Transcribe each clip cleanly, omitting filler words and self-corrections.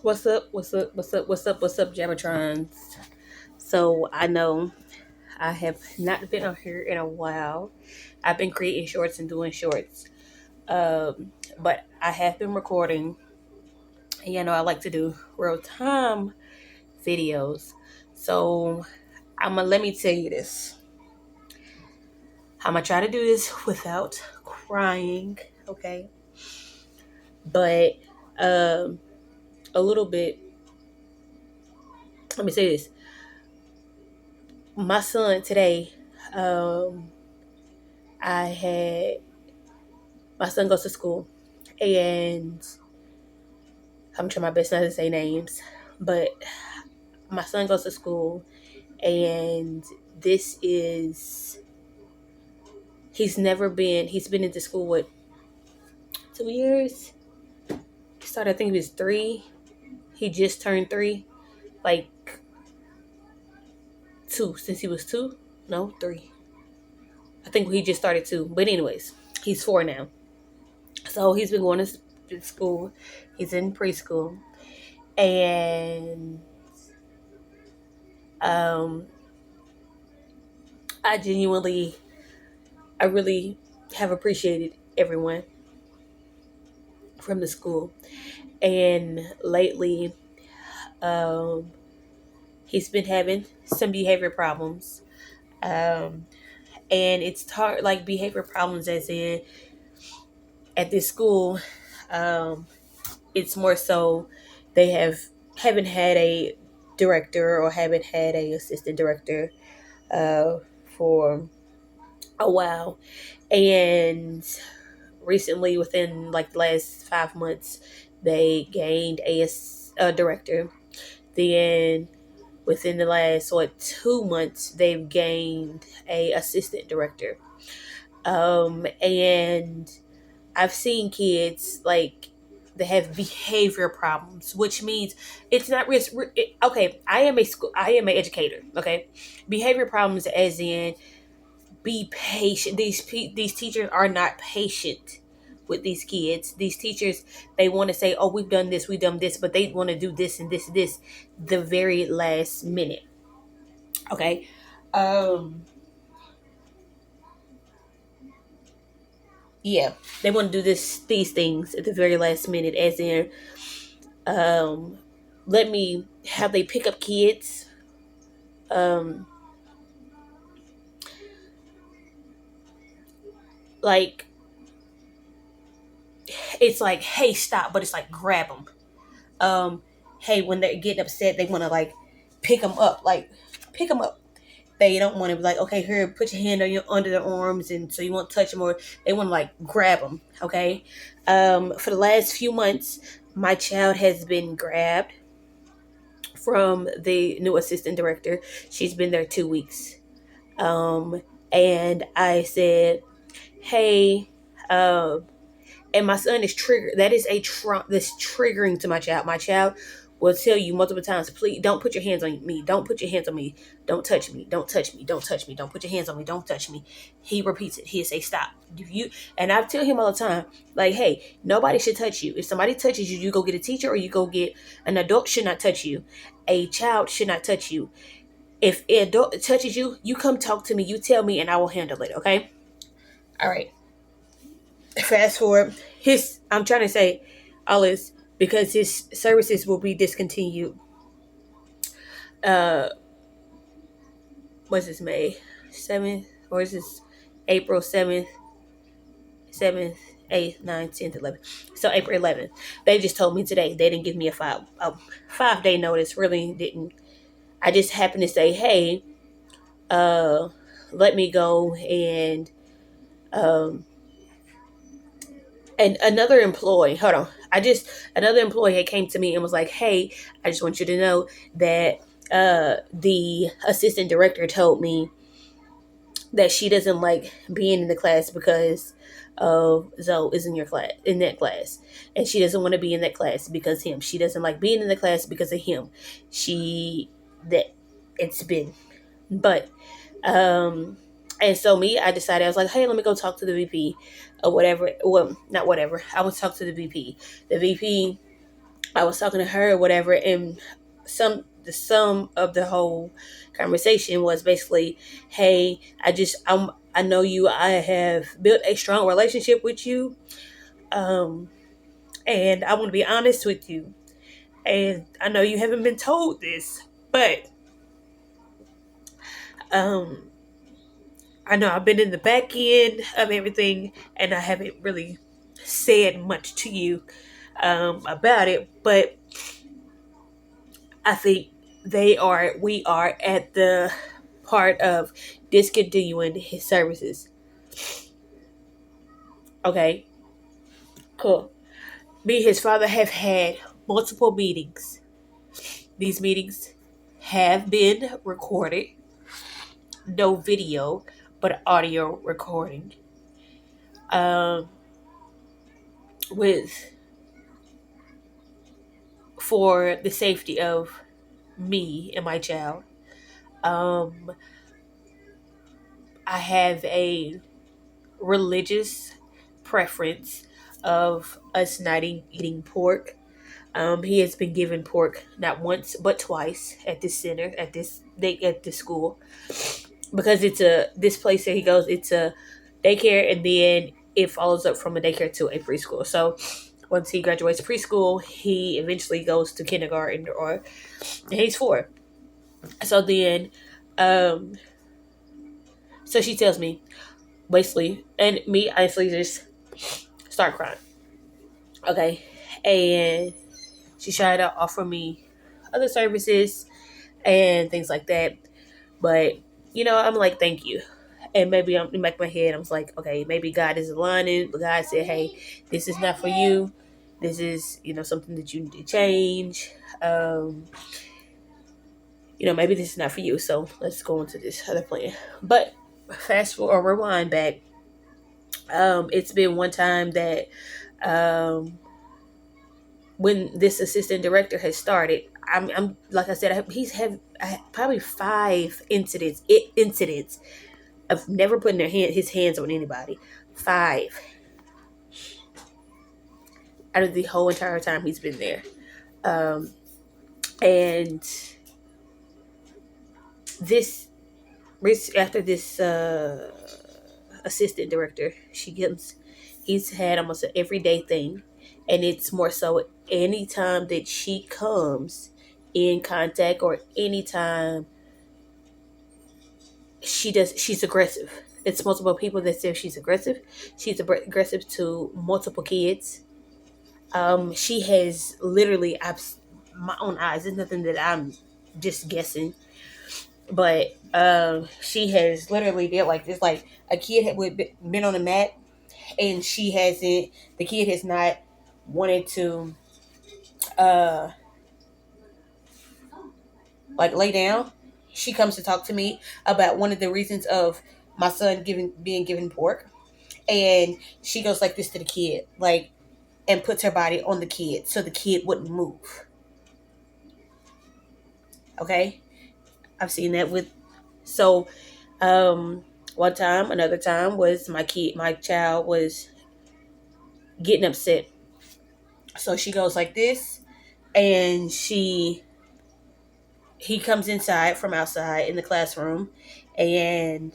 What's up? What's up? What's up? What's up? What's up, JAAVITRONS? So I know I have not been on here in a while. I've been creating shorts and doing shorts, but I have been recording. And I like to do real time videos. So let me tell you this. I'm gonna try to do this without crying, okay? But um, a little bit. Let me say this. My son today. Um, I had my son goes to school, and I'm trying my best not to say names, but my son goes to school, and this is he's been into school what 2 years. He started, I think he was 3. He just turned 3, like 2 since he was 2. No, 3. I think he just started 2. But anyways, he's 4 now. So he's been going to school. He's in preschool, and um, I genuinely, I really have appreciated everyone from the school. And lately, um, he's been having some behavior problems. Um, and it's like behavior problems, as in at this school, um, it's more so they haven't had a director or haven't had a assistant director uh, for a while. And recently, within like the last 5 months, they gained a director. Then within the last 2 months, they've gained a assistant director. And I've seen kids like they have behavior problems, which means it's not risk. Okay, I am an educator. Okay, behavior problems, as in be patient. These teachers are not patient with these kids. These teachers, they want to say, "Oh, we've done this," but they want to do this and this the very last minute. Okay, um, yeah, they want to do these things at the very last minute, as in, um, let me have they pick up kids. Um, like it's like, hey, stop, but it's like grab them. Um, hey, when they're getting upset, they want to like pick them up. They don't want to be like, okay, here, put your hand on under their arms, and so you won't touch them, or they want to like grab them. Okay, for the last few months, my child has been grabbed from the new assistant director. She's been there 2 weeks, and I said, hey, and my son is triggered. That is that's triggering to my child. My child will tell you multiple times, please don't put your hands on me. Don't put your hands on me. Don't touch me. Don't touch me. Don't touch me. Don't put your hands on me. Don't touch me. He repeats it. He'll say stop. If you and I tell him all the time, like, hey, nobody should touch you. If somebody touches you, you go get a teacher or you go get an adult should not touch you. A child should not touch you. If an adult touches you, you come talk to me. You tell me, and I will handle it. Okay. All right. Fast forward, his I'm trying to say all this because his services will be discontinued. Uh, what's this, May 7th, or is this April 7th, 7th, 8th, 9th, 10th, 11th? So April 11th. They just told me today. They didn't give me a 5 day notice. Really didn't. I just happened to say, hey, uh, let me go, um and another employee, hold on, another employee had came to me and was like, hey, I just want you to know that the assistant director told me that she doesn't like being in the class because of Zoe is in that class, and she doesn't want to be in that class because him. She doesn't like being in the class because of him. She that it's been, but um, and so I decided, I was like, hey, let me go talk to the VP or whatever. Well, not whatever. I would talk to the VP. The VP I was talking to her or whatever, and the sum of the whole conversation was basically, hey, I know you, I have built a strong relationship with you, um and I want to be honest with you, and I know you haven't been told this, but um I know I've been in the back end of everything, and I haven't really said much to you about it, but I think we are at the part of discontinuing his services. Okay, cool. Me and his father have had multiple meetings. These meetings have been recorded, no video, but audio recording. Um, with For the safety of me and my child. Um, I have a religious preference of us not eating pork. He has been given pork not once but twice at this center, at this school, because this place that he goes. It's a daycare, and then it follows up from a daycare to a preschool. So once he graduates preschool, he eventually goes to kindergarten, or and he's 4. So then, um, so she tells me basically, and me honestly just start crying. Okay, and she tried to offer me other services and things like that, but I'm like, thank you. And maybe I'm in the back of my head, I was like, okay, maybe God is aligning. But God said, hey, this is not for you. This is, something that you need to change. Maybe this is not for you. So let's go into this other plan. But fast forward or rewind back. It's been one time that when this assistant director has started, I'm like I said, he's had probably 5 incidents of never putting his hands on anybody. 5 out of the whole entire time he's been there. And this after this assistant director, he's had almost an everyday thing, and it's more so anytime that she comes in contact, or anytime she's aggressive. It's multiple people that say she's aggressive. She's aggressive to multiple kids. She has literally, my own eyes. It's nothing that I'm just guessing, but she has literally did like this. Like a kid had been on the mat, and she hasn't. The kid has not wanted to like lay down. She comes to talk to me about one of the reasons of my son being given pork, and she goes like this to the kid, like, and puts her body on the kid so the kid wouldn't move. Okay, I've seen that with so. Another time was my child was getting upset, so she goes like this, and he comes inside from outside in the classroom, and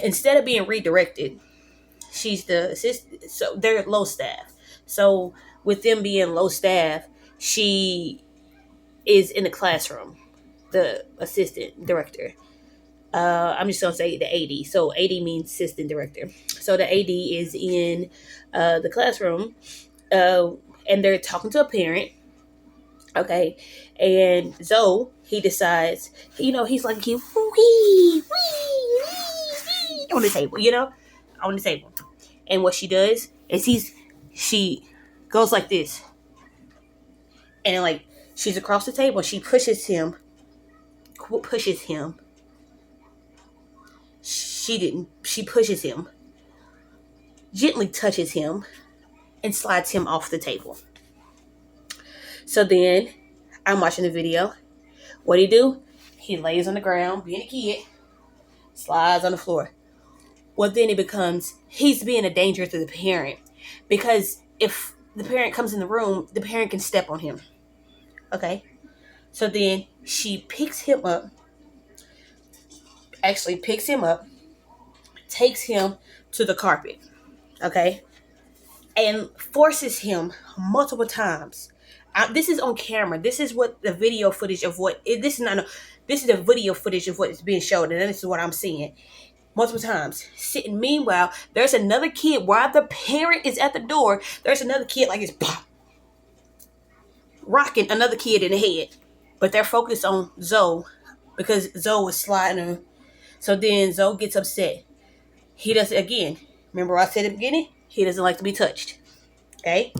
instead of being redirected, she's the assistant. So they're low staff. So with them being low staff, she is in the classroom, the assistant director. I'm just gonna say the AD. So AD means assistant director. So the AD is in the classroom, and they're talking to a parent. Okay, and Zoe, he decides, he's like, wee, wee, wee, on the table, on the table. And what she does is she goes like this, and like she's across the table. She pushes him. She didn't. She pushes him, gently touches him, and slides him off the table. So then I'm watching the video. What he do? He lays on the ground, being a kid, slides on the floor. Well, then it becomes he's being a danger to the parent, because if the parent comes in the room, the parent can step on him. Okay? So then she picks him up, takes him to the carpet. Okay? And forces him multiple times. This is on camera. This is what the video footage of what this is not. No, this is the video footage of what is being shown, and this is what I'm seeing multiple times. Sitting. Meanwhile, there's another kid while the parent is at the door. There's another kid like it's pop, rocking another kid in the head, but they're focused on Zoe because Zoe was sliding her. So then Zoe gets upset. He does it again. Remember what I said at the beginning? He doesn't like to be touched. Okay?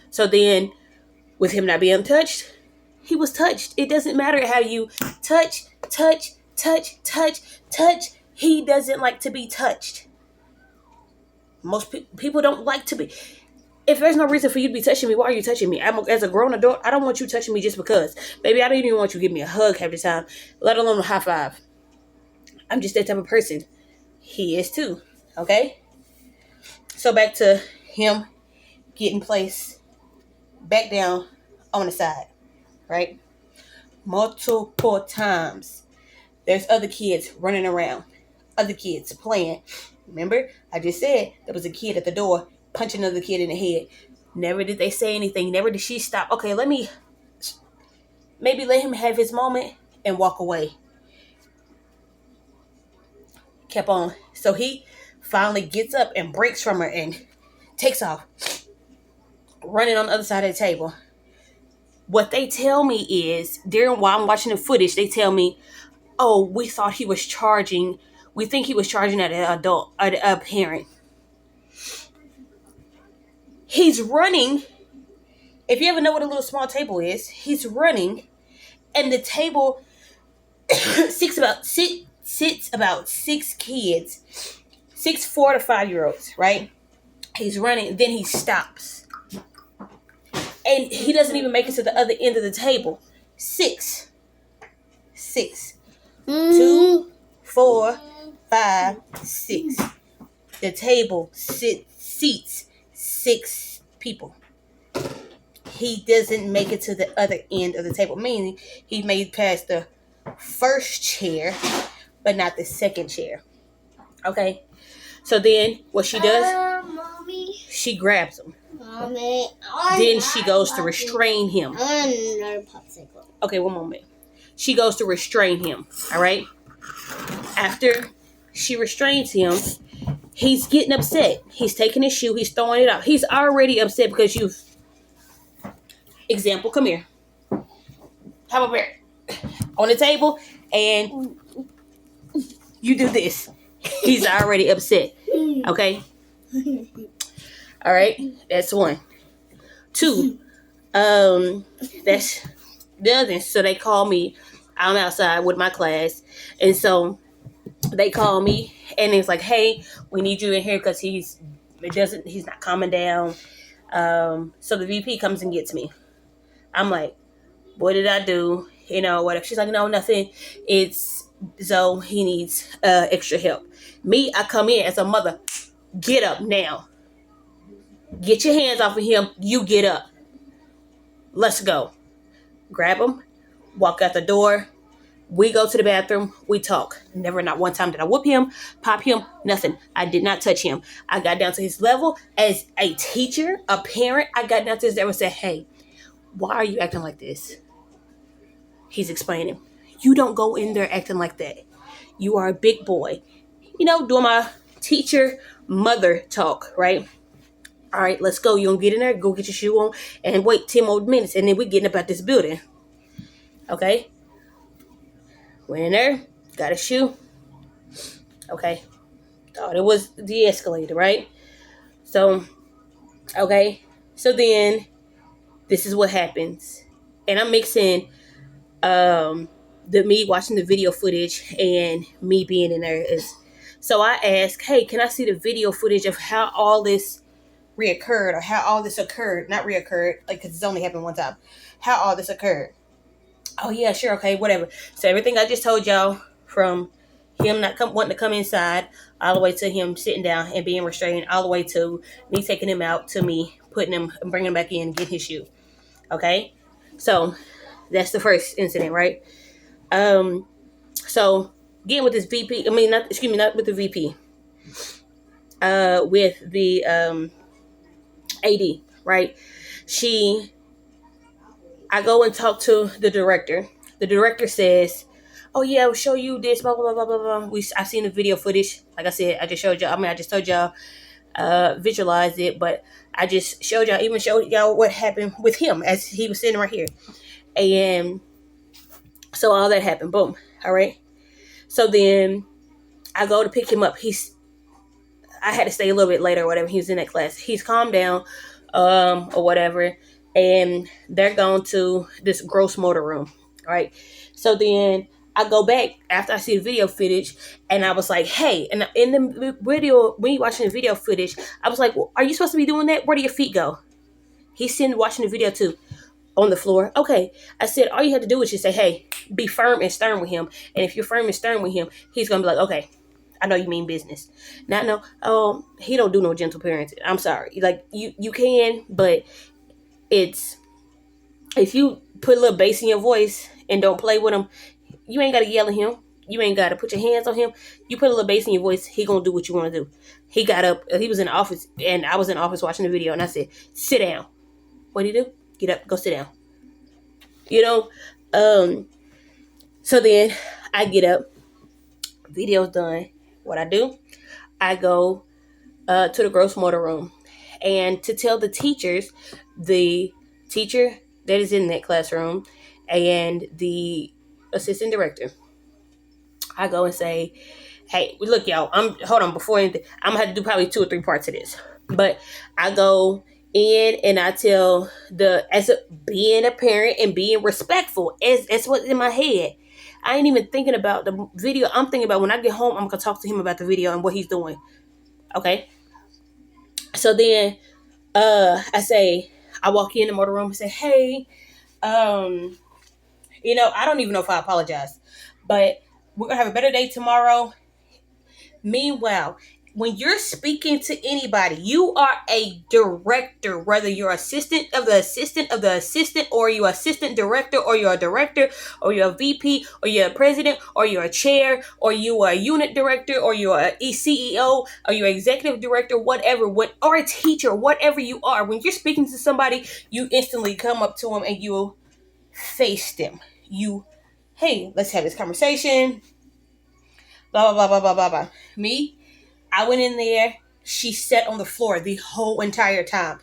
So then, with him not being touched, he was touched. It doesn't matter how you touch. He doesn't like to be touched. Most people don't like to be. If there's no reason for you to be touching me, why are you touching me? As a grown adult, I don't want you touching me just because. Baby, I don't even want you to give me a hug half the time, let alone a high five. I'm just that type of person. He is too. Okay? So back to him getting placed back down on the side, right? Multiple times. There's other kids running around. Other kids playing. Remember, I just said there was a kid at the door punching another kid in the head. Never did they say anything. Never did she stop. Okay, maybe let him have his moment and walk away. Kept on. So he finally gets up and breaks from her and takes off. Running on the other side of the table. What they tell me is, while I'm watching the footage, they tell me, oh, we think he was charging at a parent. He's running. If you ever know what a little small table is, he's running, and the table sits about 6 kids, 6 4 to 5 year olds, right? He's running, then he stops. And he doesn't even make it to the other end of the table. 6. 2, 4, 5, 6. The table seats 6 people. He doesn't make it to the other end of the table, meaning he made past the first chair, but not the second chair. Okay? So then what she does, Mommy. She grabs him. Mommy. Then she goes to restrain him. I want another popsicle. Okay, one moment. She goes to restrain him. All right? After she restrains him, he's getting upset. He's taking his shoe. He's throwing it out. He's already upset because you've... Example, come here. How about there? On the table, and you do this. He's already upset. Okay? All right? That's 1. 2. That's the other. So they call me. I'm outside with my class. And so they call me, and it's like, hey, we need you in here because he's not calming down. So the VP comes and gets me. I'm like, what did I do? You know, whatever. She's like, no, nothing. It's Zoe. He needs extra help. Me, I come in as a mother. Get up now. Get your hands off of him. You get up. Let's go. Grab him. Walk out the door. We go to the bathroom. We talk. Never, not one time did I whoop him, pop him, nothing. I did not touch him. I got down to his level as a teacher, a parent. I got down to his level and said, hey, why are you acting like this? He's explaining. You don't go in there acting like that. You are a big boy. You know, doing my teacher mother talk, right? All right, let's go. You gonna get in there, go get your shoe on, and wait 10 more minutes, and then we're getting up out this building. Okay? Went in there, got a shoe. Okay. Thought it was de-escalated, right? So, okay. So then, this is what happens. And I'm mixing me watching the video footage and me being in there. So I asked, hey, can I see the video footage of how all this reoccurred, or how all this occurred? Not reoccurred, like, because it's only happened one time. How all this occurred. Oh, yeah, sure, okay, whatever. So everything I just told y'all from, him not wanting to come inside, all the way to him sitting down and being restrained, all the way to me taking him out, to me putting him and bringing him back in and getting his shoe. Okay, so that's the first incident, right? So getting with this VP, not with the VP, with the AD, right? I go and talk to the director. The director says, "Oh yeah, I'll show you this, blah blah blah blah blah." I've seen the video footage. Like I said, I just showed y'all. I just told y'all, visualize it, but I just showed y'all, even showed y'all what happened with him as he was sitting right here. And so all that happened. Boom. All right. So then I go to pick him up. I had to stay a little bit later or whatever. He was in that class. He's calmed down, or whatever. And they're going to this gross motor room. Right. So then I go back after I see the video footage, and I was like, hey, and in the video, when you watching the video footage, I was like, well, are you supposed to be doing that? Where do your feet go? He's sitting watching the video too, on the floor. Okay. I said, all you have to do is just say, hey, be firm and stern with him. And if you're firm and stern with him, he's going to be like, okay, I know you mean business. Not no, he don't do no gentle parenting. I'm sorry. Like, you can, but it's, if you put a little bass in your voice and don't play with him, you ain't got to yell at him. You ain't got to put your hands on him. You put a little bass in your voice, he going to do what you want to do. He got up, he was in the office, and I was in the office watching the video, and I said, sit down. What do you do? Get up, go sit down. You know? So then I get up, video's done. What I do, I go to the gross motor room, and to tell the teachers, the teacher that is in that classroom and the assistant director, I go and say, hey, look, y'all, hold on, before anything, I'm gonna have to do probably 2 or 3 parts of this. But I go in and I tell being a parent and being respectful, as what's in my head. I ain't even thinking about the video. I'm thinking about when I get home, I'm gonna talk to him about the video and what he's doing. Okay. So then I walk in the motor room and say, hey, I don't even know if I apologize, but we're gonna have a better day tomorrow. Meanwhile, when you're speaking to anybody, you are a director, whether you're assistant of the assistant of the assistant, or you're assistant director, or you're a director, or you're a VP, or you're a president, or you're a chair, or you are a unit director, or you're a CEO, or you're executive director, whatever, or a teacher, whatever you are. When you're speaking to somebody, you instantly come up to them and you face them. Hey, let's have this conversation. Blah, blah, blah, blah, blah, blah. Me, I went in there. She sat on the floor the whole entire time.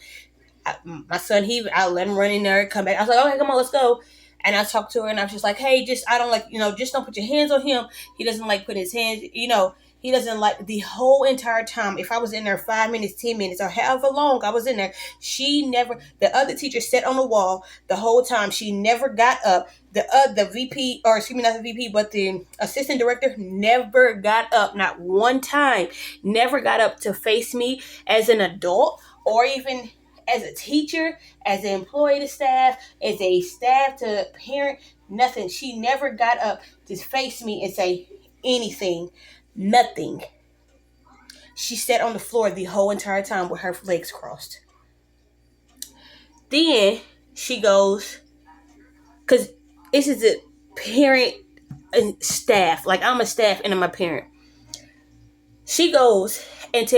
My son, I let him run in there, come back. I was like, okay, come on, let's go. And I talked to her, and I was just like, hey, I don't like, just don't put your hands on him. He doesn't like putting his hands, he doesn't like, the whole entire time. If I was in there 5 minutes, 10 minutes, or however long I was in there, the other teacher sat on the wall the whole time. She never got up. The VP, or excuse me, not the VP, but the assistant director never got up, not one time, never got up to face me as an adult, or even as a teacher, as an employee to staff, as a staff to parent, nothing. She never got up to face me and say anything, nothing. She sat on the floor the whole entire time with her legs crossed. Then she goes, because this is a parent and staff, like I'm a staff and I'm a parent. She goes and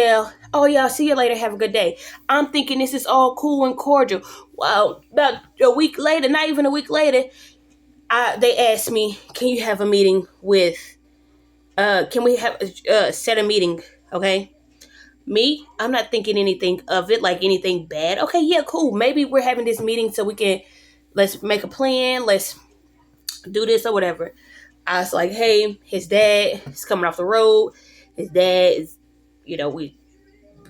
oh, y'all, see you later, have a good day. I'm thinking this is all cool and cordial. Well, about a week later, not even a week later, they asked me, can you have a meeting can we have set a meeting, okay? Me, I'm not thinking anything of it, like anything bad. Okay, yeah, cool. Maybe we're having this meeting so let's make a plan, let's do this or whatever. I was like, hey, his dad is coming off the road. His dad is, we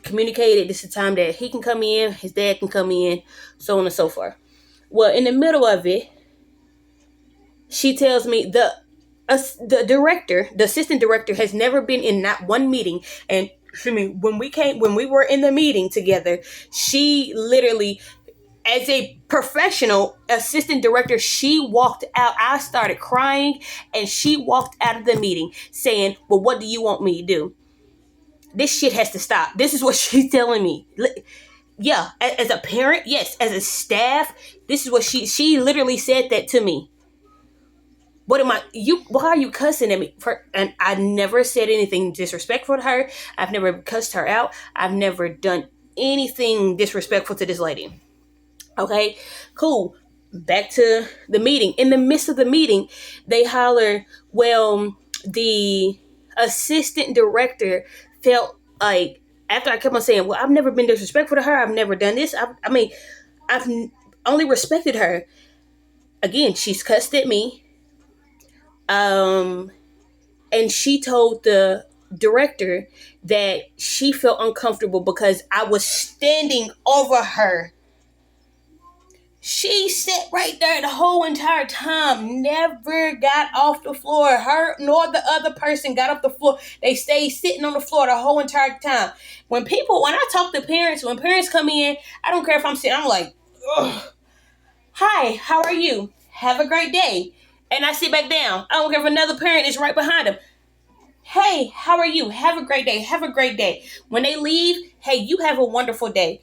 communicated this is the time that he can come in, his dad can come in, so on and so forth. Well, in the middle of it, she tells me the director, the assistant director, has never been in not one meeting. And when we were in the meeting together, she literally as a professional assistant director, she walked out. I started crying, and she walked out of the meeting saying, well, what do you want me to do? This shit has to stop. This is what she's telling me. Yeah, as a parent, yes, as a staff, this is what she literally said that to me. What am I? Why are you cussing at me? And I never said anything disrespectful to her. I've never cussed her out. I've never done anything disrespectful to this lady. Okay, cool. Back to the meeting. In the midst of the meeting, they holler, well, the assistant director felt like, after I kept on saying, well, I've never been disrespectful to her. I've never done this. I mean, I've only respected her. Again, she's cussed at me. And she told the director that she felt uncomfortable because I was standing over her. She sat right there the whole entire time, never got off the floor. Her nor the other person got off the floor. They stayed sitting on the floor the whole entire time. When I talk to parents, when parents come in, I don't care if I'm sitting, I'm like, ugh. Hi, how are you? Have a great day. And I sit back down. I don't care if another parent is right behind them. Hey, how are you? Have a great day. Have a great day. When they leave, hey, you have a wonderful day.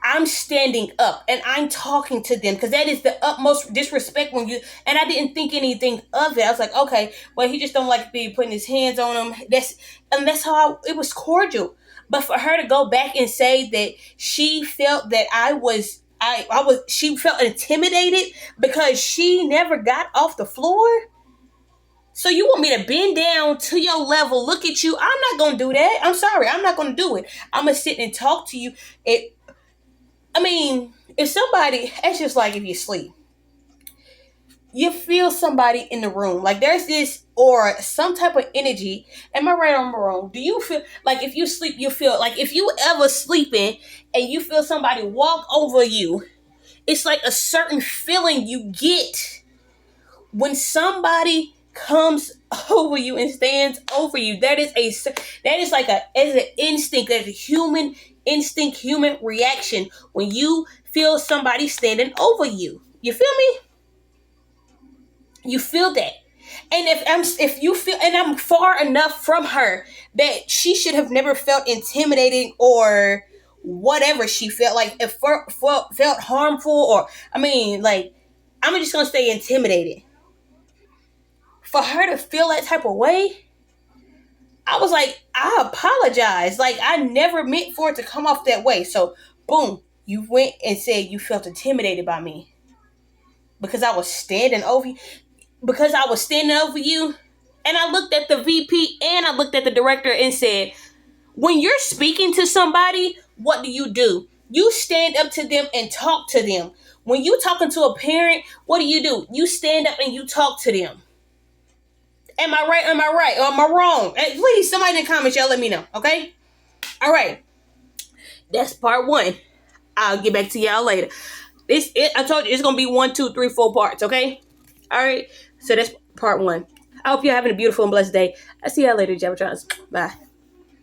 I'm standing up and I'm talking to them because that is the utmost disrespect when you, and I didn't think anything of it. I was like, okay, well, he just don't like me putting his hands on him. That's how it was cordial. But for her to go back and say that she felt that she felt intimidated because she never got off the floor. So you want me to bend down to your level, look at you? I'm not going to do that. I'm sorry. I'm not going to do it. I'm going to sit and talk to you. If somebody, it's just like if you sleep, you feel somebody in the room. Like there's this aura, some type of energy. Am I right or am I wrong? Do you feel like if you sleep, you feel like if you ever sleeping and you feel somebody walk over you, it's like a certain feeling you get when somebody comes over you and stands over you. That is like as an instinct, as a human instinct, human reaction when you feel somebody standing over you. You feel me? You feel that. And if you feel, and I'm far enough from her that she should have never felt intimidating or whatever she felt like, it felt harmful, or like, I'm just gonna stay intimidated. For her to feel that type of way, I was like, I apologize. Like, I never meant for it to come off that way. So, boom, you went and said you felt intimidated by me because I was standing over you. Because I was standing over you, and I looked at the VP and I looked at the director and said, when you're speaking to somebody, what do? You stand up to them and talk to them. When you talking to a parent, what do? You stand up and you talk to them. Am I right? Am I right? Or am I wrong? Hey, please, somebody in the comments, y'all let me know, okay? All right. That's part one. I'll get back to y'all later. I told you it's going to be 1, 2, 3, 4 parts, okay? All right. So that's part one. I hope you're having a beautiful and blessed day. I'll see y'all later, JAAVITRONS. Bye.